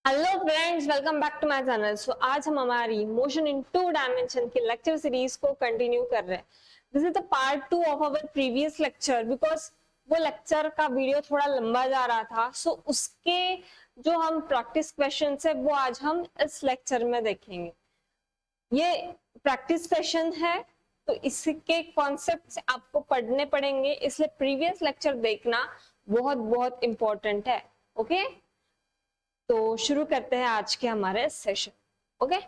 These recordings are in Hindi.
Hello friends, welcome back to my channel. So आज हम हमारी मोशन इन 2 डायमेंशन की लेक्चर सीरीज को कंटिन्यू कर रहे हैं। This is the part 2 of our previous lecture because वो लेक्चर का वीडियो थोड़ा लंबा जा रहा था। सो उसके जो हम प्रैक्टिस क्वेश्चंस है वो आज हम इस लेक्चर में देखेंगे। ये प्रैक्टिस सेशन है तो इसके कॉन्सेप्ट्स आपको पढ़ने पड़ेंगे, इसलिए प्रीवियस लेक्चर देखना बहुत बहुत इंपॉर्टेंट है। ओके तो शुरू करते हैं आज के हमारे सेशन। ओके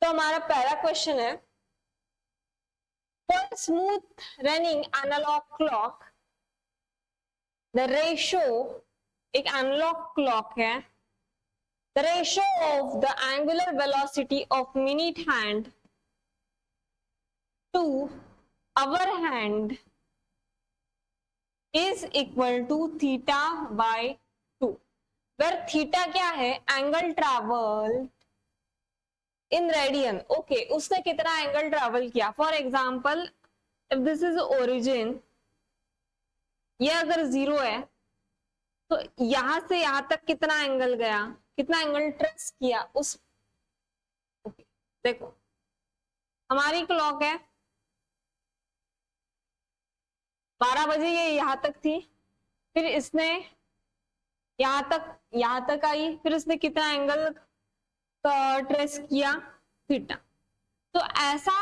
तो हमारा पहला क्वेश्चन है, for smooth running analogue clock the ratio, एक एनालॉग क्लॉक है, the ratio of the angular velocity of minute hand to hour hand is equal to theta by 2, where theta क्या है, angle travel in radian. Okay उसने कितना एंगल ट्रैवल किया। For example if this is origin, ये अगर 0 है तो यहां से यहां तक कितना एंगल गया, कितना एंगल ट्रेस किया उस। ओके देखो हमारी क्लॉक है 12 बजे, ये यहां तक थी, फिर इसने यहां तक आई, फिर इसने कितना एंगल ट्रेस किया, थीटा। तो ऐसा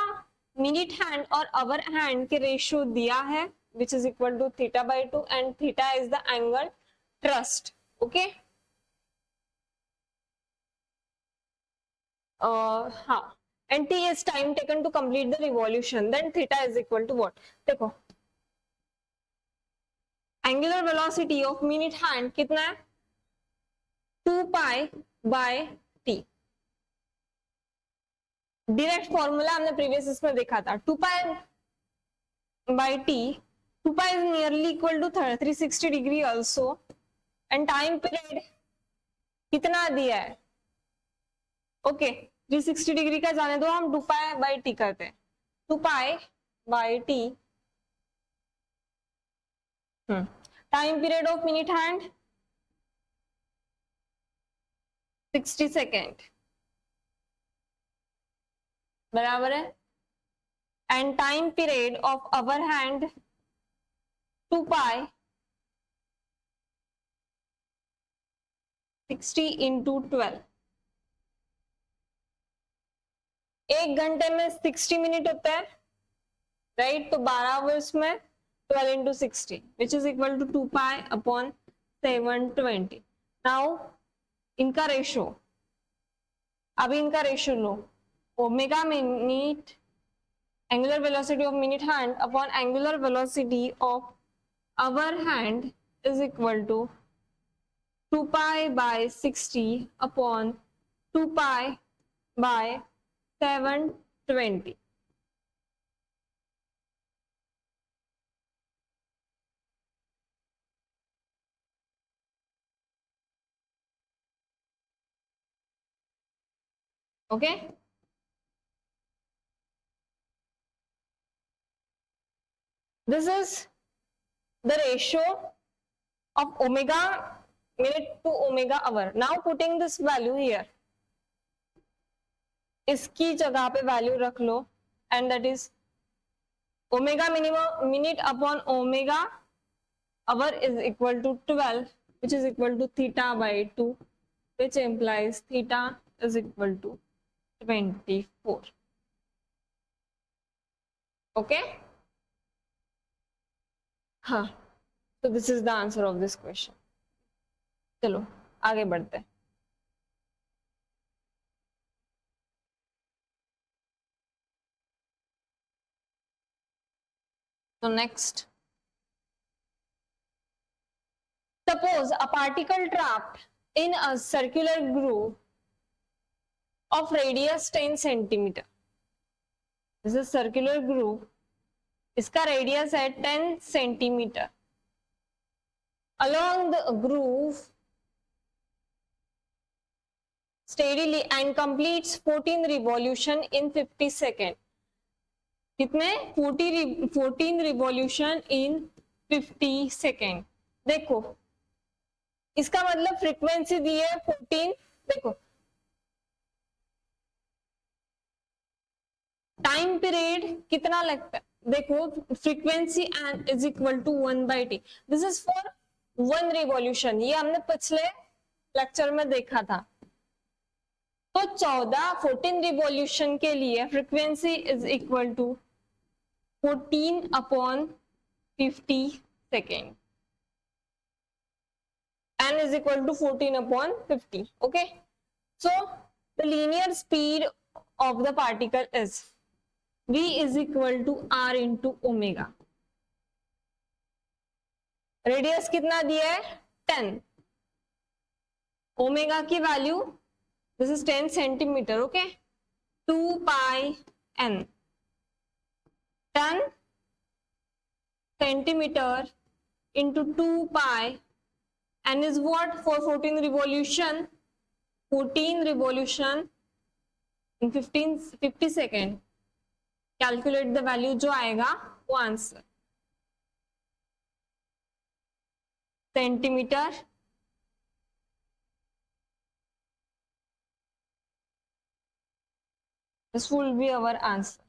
मिनट हैंड और आवर हैंड के रेशियो दिया है which is equal to theta by 2 and theta is the angle traced. Okay हाँ, and T is time taken to complete the revolution, then theta is equal to what. देखो angular velocity of minute hand कितना है, 2 pi by T. Direct formula हमने प्रीवियस इसमें देखा था, 2 pi by T, 2 pi is nearly equal to 360 degree also, and time period कितना दिया है। ओके 360 डिग्री का जाने दो, हम 2 पाई बाय टी करते हैं। 2 pi by T, time period of minute hand 60 second बराबर है, and time period of our hand 2 pi 60 into 12। 1 घंटे में 60 मिनट होता है राइट, तो 12 आवर्स में 12 into 60 which is equal to 2 pi upon 720। Now इनका रेशो, अभी इनका रेशो लो, omega minute angular velocity of minute hand upon angular velocity of our hand is equal to 2 pi by 60 upon 2 pi by 720। okay this is the ratio of omega minute to omega hour. Now putting this value here, इसकी जगह पे वैल्यू रख लो, and that is omega minimum minute upon omega hour is equal to 12 which is equal to theta by 2, which implies theta is equal to 24। okay हाँ, so this is the answer of this question। चलो आगे बढ़ते हैं। so next, suppose a particle trapped in a circular groove of radius 10 centimeter। this is circular groove, इसका रेडियस है 10 centimetre. along the groove steadily and completes 14 revolution in 50 second। कितने 14 रिवॉल्यूशन इन 50 सेकेंड। देखो इसका मतलब फ्रीक्वेंसी दी है 14, देखो टाइम पीरियड कितना लगता है, देखो frequency n is equal to 1/t, this is for 1 revolution, ये हमने पिछले लेक्चर में देखा था। तो 14 रिवॉल्यूशन के लिए frequency is equal to 14/50 second, n is equal to 14/50. Okay, so the linear speed of the particle is v is equal to r into omega. Radius कितना दिया है 10, ओमेगा की value this is 10 centimetre, okay 2 pi n, 10 centimetre into 2 pi, n is what for 14 revolution, 14 revolution in 50 second, calculate the value जो आएगा वो answer centimetre this will be our answer,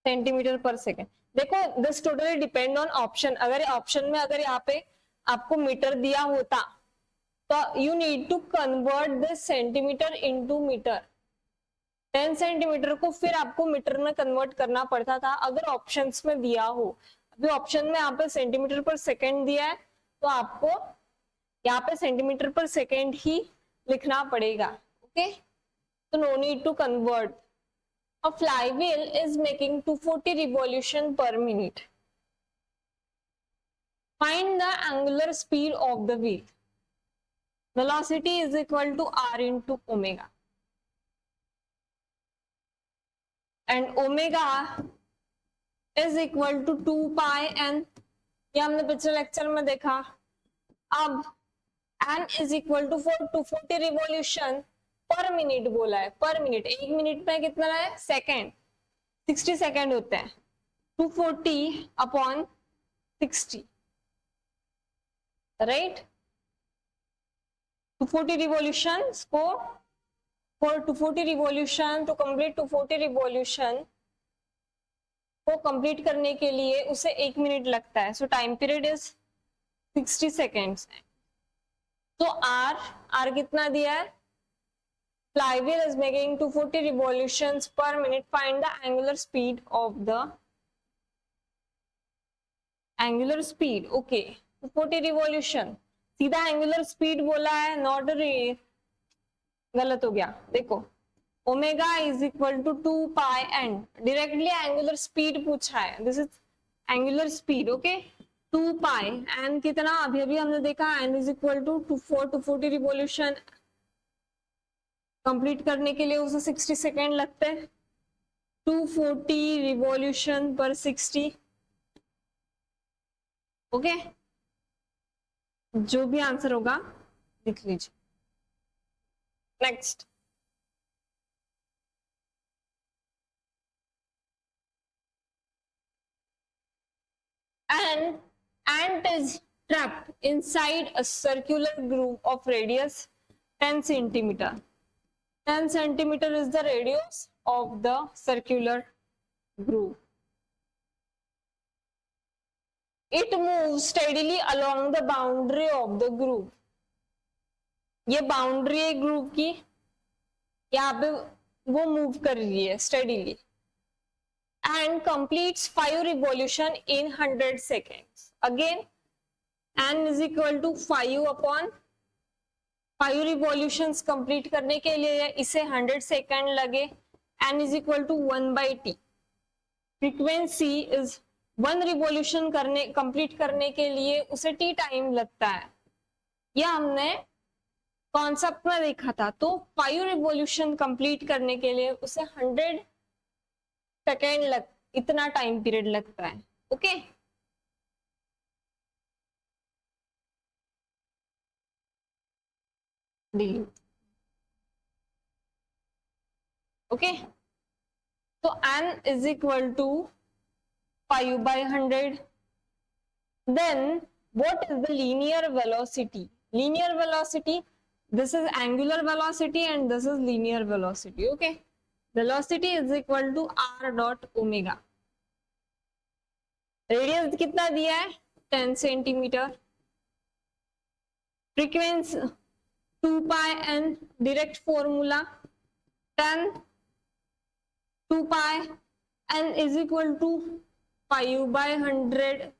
centimetre पर सेकेंड। देखो this totally depend on option, अगर ऑप्शन में अगर यहाँ पे आपको मीटर दिया होता तो you need to convert this centimetre into metre, 10 centimetre को फिर आपको मीटर में कन्वर्ट करना पड़ता था अगर ऑप्शंस में दिया हो। अभी ऑप्शन में यहाँ पे सेंटीमीटर पर सेकेंड दिया है तो आपको यहाँ पे सेंटीमीटर पर सेकेंड ही लिखना पड़ेगा, ओके, तो no need to convert. A flywheel is making 240 revolution per minute. Find the angular speed of the wheel. Velocity is equal to r into omega. And omega is equal to 2 pi n. ये हमने पिछले लेक्चर में देखा। अब n is equal to 240 revolution पर मिनट बोला है, पर मिनट, एक मिनट में कितना है सेकेंड, 60 सेकेंड होते हैं, 240/60, राइट। 240 रिवॉल्यूशंस को, for 240 revolution to complete 240 revolution को कंप्लीट करने के लिए उसे 1 मिनट लगता है, so time period is 60 seconds. तो आर कितना दिया है, flywheel is making 240 revolutions per minute, find the angular speed of the angular speed, okay 240 revolution, सीधा angular speed बोला है, not गलत हो गया, देखो omega is equal to 2 pi n, directly angular speed पूछा है, this is angular speed, okay 2 pi n कितना, अभी अभी हमने देखा n is equal to 240 revolution complete करने के लिए उसे 60 सेकेंड लगते हैं, 240 रिवॉल्यूशन पर 60, ओके, जो भी आंसर होगा लिख लीजिए। Next, ant is trapped inside a circular groove of radius 10 centimeter. 10 centimeter is the radius of the circular groove. It moves steadily along the boundary of the groove. ये बाउंड्री है ग्रूव की, यहाँ पे वो मूव कर रही है steadily, and completes 5 revolution in 100 seconds. Again, n is equal to 5/5 revolutions complete करने के लिए इसे 100 सेकेंड लगे, n is equal to 1/t. Frequency is 1 revolution complete करने के लिए उसे t टाइम लगता है, यह हमने कॉन्सेप्ट में देखा था। तो 5 रिवॉल्यूशन कंप्लीट करने के लिए उसे 100 सेकेंड इतना टाइम पीरियड लगता है, ओके। ओके, तो n is equal to 5/100, Then what is the linear velocity? Linear velocity, this is angular velocity and this is linear velocity. Okay, velocity is equal to r dot omega. Radius कितना दिया है 10 centimetre. Frequency 2 pi n, direct formula 10 2 pi n is equal to 5/100.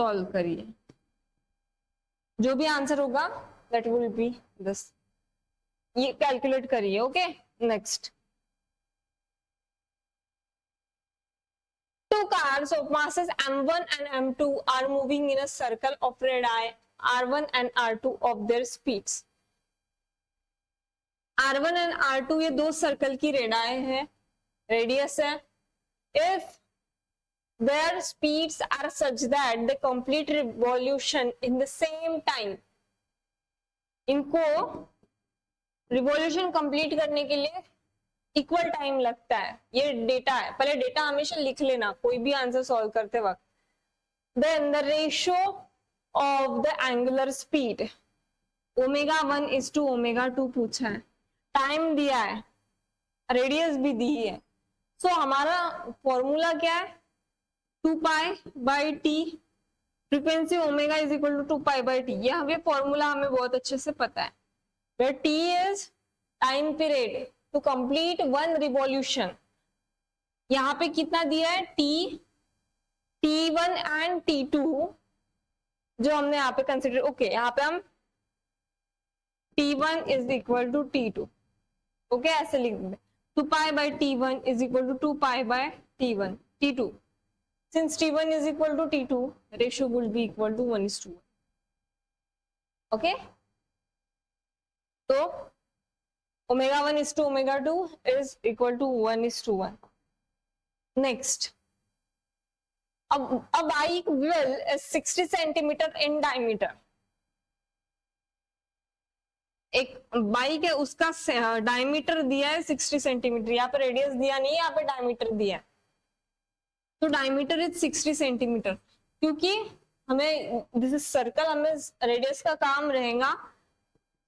Solve करिए, जो भी आंसर होगा दैट विल बी दिस. ये कैलकुलेट करिए. Okay, next. Two cars of masses m1 and m2 are moving in a circle of radii r1 and r2 of their speeds. r1 and r2 ये दो सर्कल की रेडाई है, रेडियस है. If their speeds are such that they complete revolution in the same time, इनको रिवॉल्यूशन कंप्लीट करने के लिए इक्वल टाइम लगता है. ये डेटा है, पहले डेटा हमेशा लिख लेना कोई भी आंसर सॉल्व करते वक्त. Then the ratio of the angular speed ω1 is to ω2 पूछा है, टाइम दिया है, रेडियस भी दी है. सो हमारा फॉर्मूला क्या है 2 pi by T. Frequency omega is equal to 2 pi by T. ये हमें फॉर्मूला हमें बहुत अच्छे से पता है. Where T is time period to complete one revolution. यहाँ पे कितना दिया है टी, T1 एंड T2 जो हमने यहाँ पे कंसिडर. ओके, यहाँ पे हम T1 is equal to T2. Okay, ऐसे लिख देंगे 2 pi by T1 is equal to 2 pi by T2. Since T1 is equal to T2, ratio will be equal to 1:1. Okay, so ω1 is to ω2 is equal to 1:1. Next, a bike wheel is 60 centimeter in diameter. एक बाइक है, उसका डायमीटर दिया है 60 सेंटीमीटर. यहाँ पे रेडियस दिया नहीं है, यहाँ पे डायमीटर दिया है. तो डायमीटर इज 60 सेंटीमीटर. क्योंकि हमें दिस इज सर्कल, हमें रेडियस का काम रहेगा.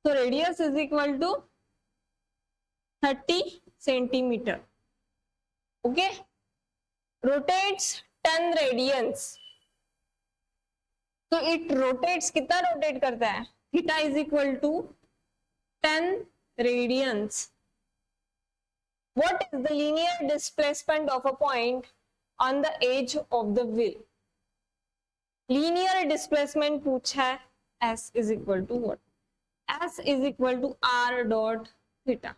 तो radius is equal to 30 centimetre. Okay, rotates 10 radians. तो इट रोटेट्स, कितना रोटेट करता है, theta is equal to 10 radians. What is the linear displacement of a point on the edge of the wheel? Linear displacement पूछा है. S is equal to what? S is equal to r dot theta.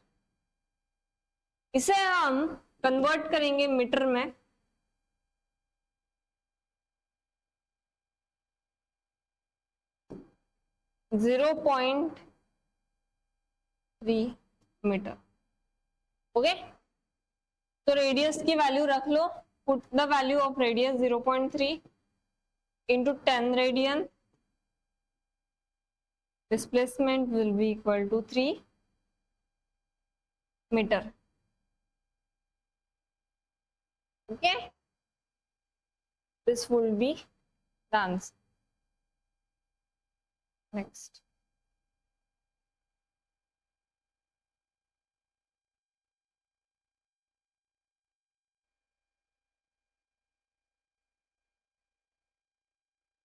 इसे हम कन्वर्ट करेंगे मीटर में. .3 मीटर. ओके, तो रेडियस की वैल्यू रख लो. Put the value of radius 0.3 into 10 radian. Displacement will be equal to 3 meter. Okay, this will be the answer. Next,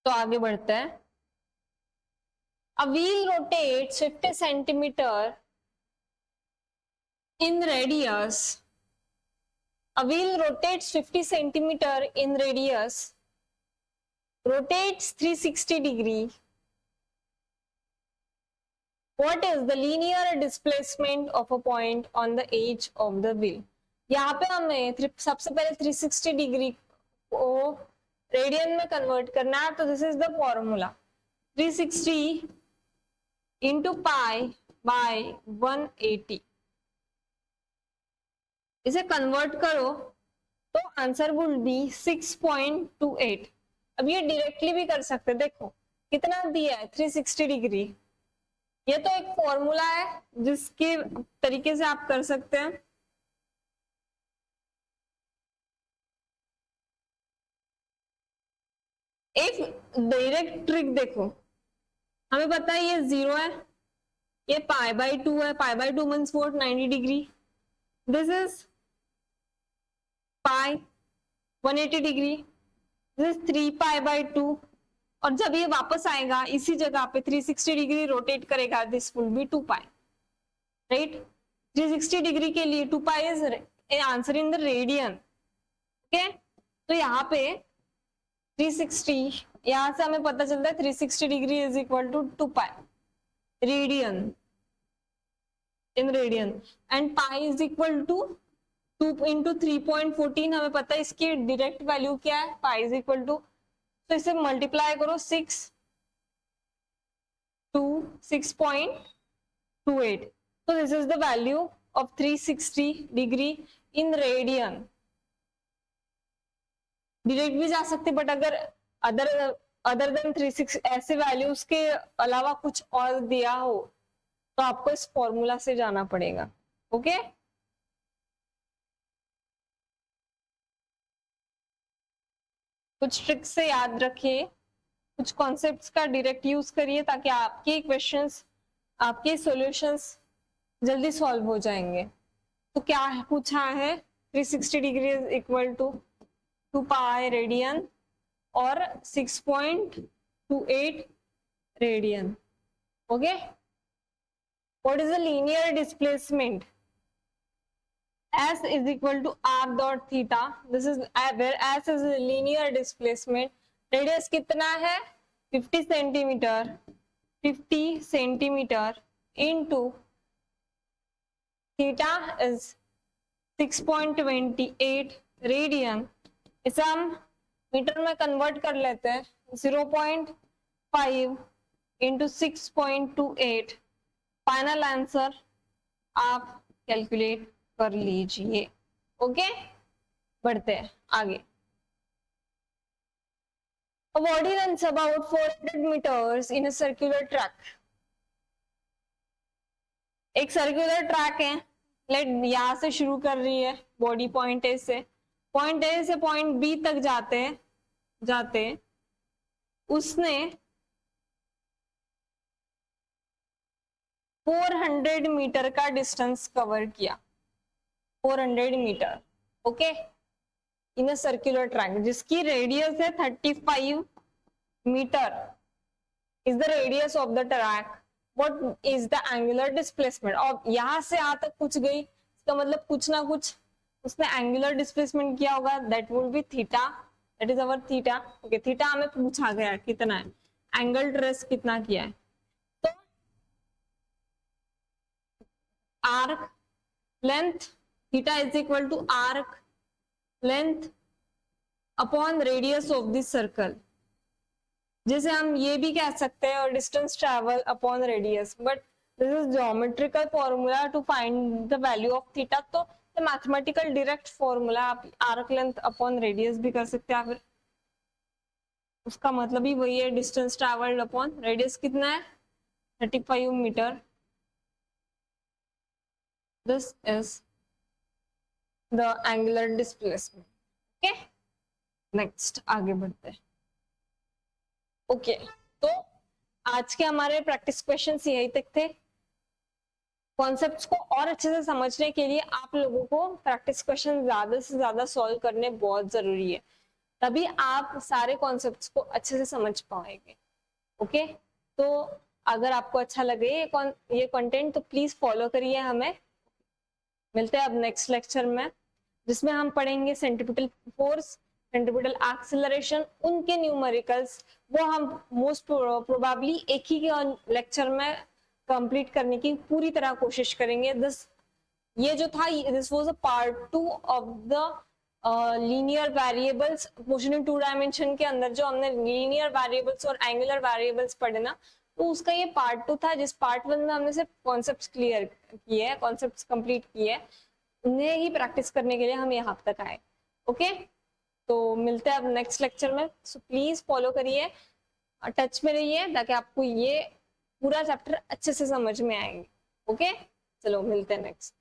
तो आगे बढ़ते हैं. A wheel rotates 50 centimeter in radius. A wheel rotates 50 centimeter in radius. Rotates 360 degree. What is the linear displacement of a point on the edge of the wheel? यहाँ पे हमें सबसे पहले 360 डिग्री को रेडियन में कन्वर्ट करना है. तो this is the formula 360 into pi by 180. इसे कन्वर्ट करो तो आंसर वुड बी 6.28. अब ये डायरेक्टली भी कर सकते, देखो कितना दिया है 360 डिग्री. ये तो एक फॉर्मूला है जिसके तरीके से आप कर सकते हैं. एक डायरेक्ट ट्रिक देखो, हमें पता है ये 0 है, ये π/2 है, π/2 means what 90 degree, this is pi 180 degree, this is 3π/2, और जब ये वापस आएगा इसी जगह पे 360 डिग्री रोटेट करेगा, this will be 2π, right. 360 degree के लिए 2π is answer in the radian, okay. तो यहाँ पे 360, यहाँ से हमें पता चलता है 360 degree is equal to 2π radian in radian, and pi is equal to 2 into 3.14, हमें पता है इसकी डायरेक्ट वैल्यू क्या है, पाई इज इक्वल टू, तो इसे मल्टीप्लाई करो 6 to 6.28, so this is the value of 360 degree in radian। Direct भी जा सकते, बट अगर अदर देन 360 ऐसे वैल्यूज के अलावा कुछ और दिया हो तो आपको इस फॉर्मूला से जाना पड़ेगा, ओके। कुछ ट्रिक्स से याद रखिए, कुछ कॉन्सेप्ट्स का डायरेक्ट यूज करिए ताकि आपके क्वेश्चंस, आपके सॉल्यूशंस जल्दी सॉल्व हो जाएंगे। तो क्या पूछा है, 360 degree is equal to 2π radian और 6.28 radian, okay. What is the linear displacement, S is equal to r dot theta, this is where S is a linear displacement, radius कितना है 50 centimetre, 50 centimetre into theta is 6.28 radian, इसे हम मीटर में कन्वर्ट कर लेते हैं, 0.5 into 6.28, फाइनल आंसर आप कैलकुलेट कर लीजिए, ओके। बढ़ते हैं आगे। A body runs about 400 meters in a circular track, एक सर्कुलर ट्रैक है, लेट यहां से शुरू कर रही है बॉडी पॉइंट ए से पॉइंट बी तक जाते उसने 400 मीटर का डिस्टेंस कवर किया, 400 metre, okay, in a circular track जिसकी रेडियस है 35 metre is the radius of the track, what is the angular displacement. और यहां से यहां तक कुछ गई, इसका मतलब कुछ ना कुछ उसने एंगुलर डिस्प्लेसमेंट किया होगा, that will B theta, that is our theta, okay. Theta हमें पूछा गया कितना है, एंगल ट्रेस कितना किया है, तो arc length theta is equal to arc length upon radius of this circle, जैसे हम ये भी कह सकते हैं, और distance travel upon radius, but this is geometrical formula to find the value of theta, तो मैथमेटिकल डायरेक्ट फॉर्मूला आप आर्क लेंथ अपॉन रेडियस भी कर सकते हैं, फिर उसका मतलब ही वही है, डिस्टेंस ट्रैवल्ड अपॉन रेडियस कितना है 35 metre, this is the angular displacement, okay। Next आगे बढ़ते हैं, ओके। तो आज के हमारे प्रैक्टिस क्वेश्चंस यही तक थे। कॉन्सेप्ट्स को और अच्छे से समझने के लिए आप लोगों को प्रैक्टिस क्वेश्चन ज्यादा से ज्यादा सॉल्व करने बहुत जरूरी है, तभी आप सारे कॉन्सेप्ट्स को अच्छे से समझ पाएंगे, ओके। तो अगर आपको अच्छा लगे ये कंटेंट तो प्लीज फॉलो करिए हमें। मिलते हैं अब नेक्स्ट लेक्चर में, जिसमें हम पढ़ेंगे सेंट्रीपिटल फोर्स, सेंट्रीपिटल एक्सेलरेशन, उनके न्यूमेरिकल्स, वो हम मोस्ट प्रोबेबली एक ही लेक्चर में कंप्लीट करने की पूरी तरह कोशिश करेंगे। ये जो था, this was a part 2 of the linear variables, motion in 2 dimension के अंदर जो हमने लीनियर वेरिएबल्स और एंगुलर वेरिएबल्स पढ़े ना, तो उसका ये पार्ट 2 था, जिस पार्ट 1 में हमने सिर्फ कॉन्सेप्ट्स क्लियर किए हैं, कॉन्सेप्ट्स कंप्लीट किए हैं, उन्हें ही प्रैक्टिस करने के लिए हम यहाँ तक आए, ओके। तो मिलते हैं अब नेक्स्ट लेक्चर में, सो प्लीज फॉलो करिए, टच में रहिए, ताकि आपको ये पूरा चैप्टर अच्छे से समझ में आएंगे, ओके। चलो मिलते हैं नेक्स्ट।